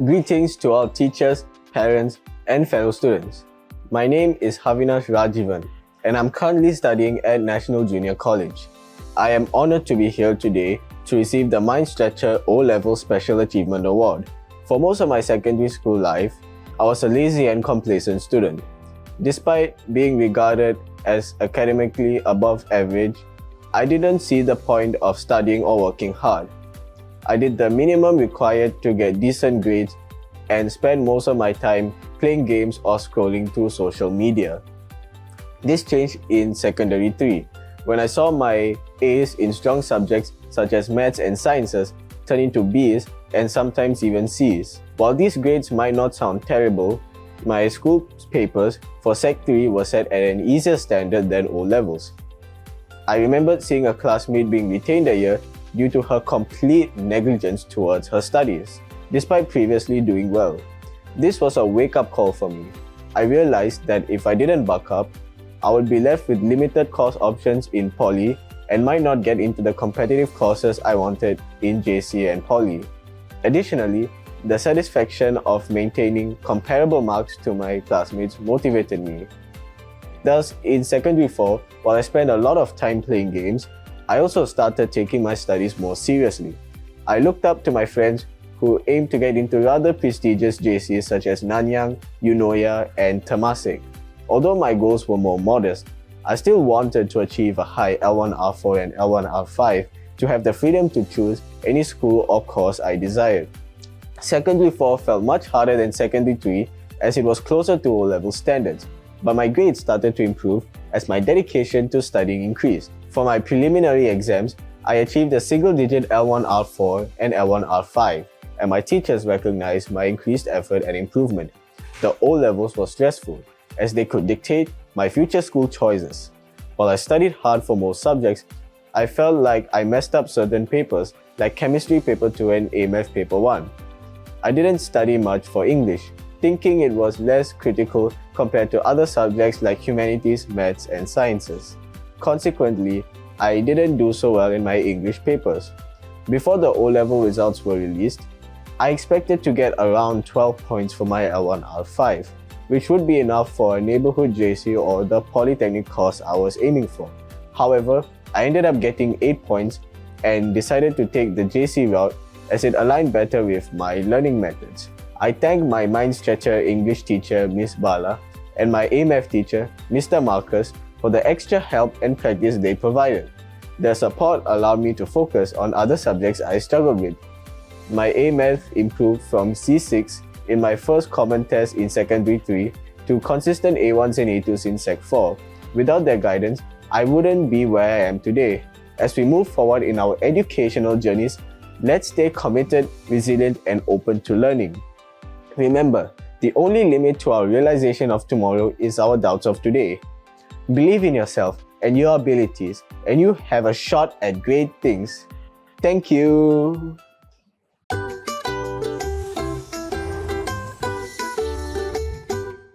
Greetings to all teachers, parents, and fellow students. My name is Havinaash Raajeevan, and I'm currently studying at National Junior College. I am honored to be here today to receive the Mind Stretcher O-Level Special Achievement Award. For most of my secondary school life, I was a lazy and complacent student. Despite being regarded as academically above average, I didn't see the point of studying or working hard. I did the minimum required to get decent grades and spent most of my time playing games or scrolling through social media. This changed in secondary 3, when I saw my A's in strong subjects such as maths and sciences turn into B's and sometimes even C's. While these grades might not sound terrible, my school papers for Sec 3 were set at an easier standard than O-levels. I remembered seeing a classmate being retained a year due to her complete negligence towards her studies, despite previously doing well. This was a wake-up call for me. I realized that if I didn't buck up, I would be left with limited course options in poly and might not get into the competitive courses I wanted in JC and poly. Additionally, the satisfaction of maintaining comparable marks to my classmates motivated me. Thus, in secondary 4, while I spent a lot of time playing games, I also started taking my studies more seriously. I looked up to my friends who aimed to get into rather prestigious JCs such as Nanyang, Eunoia, and Temasek. Although my goals were more modest, I still wanted to achieve a high L1R4 and L1R5 to have the freedom to choose any school or course I desired. Secondary 4 felt much harder than Secondary 3 as it was closer to O-level standards, but my grades started to improve as my dedication to studying increased. For my preliminary exams, I achieved a single-digit L1R4 and L1R5, and my teachers recognized my increased effort and improvement. The O-levels were stressful, as they could dictate my future school choices. While I studied hard for most subjects, I felt like I messed up certain papers, like Chemistry Paper 2 and A-Math Paper 1. I didn't study much for English, thinking it was less critical compared to other subjects like Humanities, Maths, and Sciences. Consequently, I didn't do so well in my English papers. Before the O-level results were released, I expected to get around 12 points for my L1R5, which would be enough for a neighborhood JC or the polytechnic course I was aiming for. However, I ended up getting 8 points and decided to take the JC route as it aligned better with my learning methods. I thank my Mind Stretcher English teacher, Miss Bala, and my A-Math teacher, Mr. Marcus, for the extra help and practice they provided. Their support allowed me to focus on other subjects I struggled with. My A-Math improved from C6 in my first common test in Secondary 3 to consistent A1s and A2s in Sec 4. Without their guidance, I wouldn't be where I am today. As we move forward in our educational journeys, let's stay committed, resilient, and open to learning. Remember, the only limit to our realization of tomorrow is our doubts of today. Believe in yourself and your abilities, and you have a shot at great things. Thank you.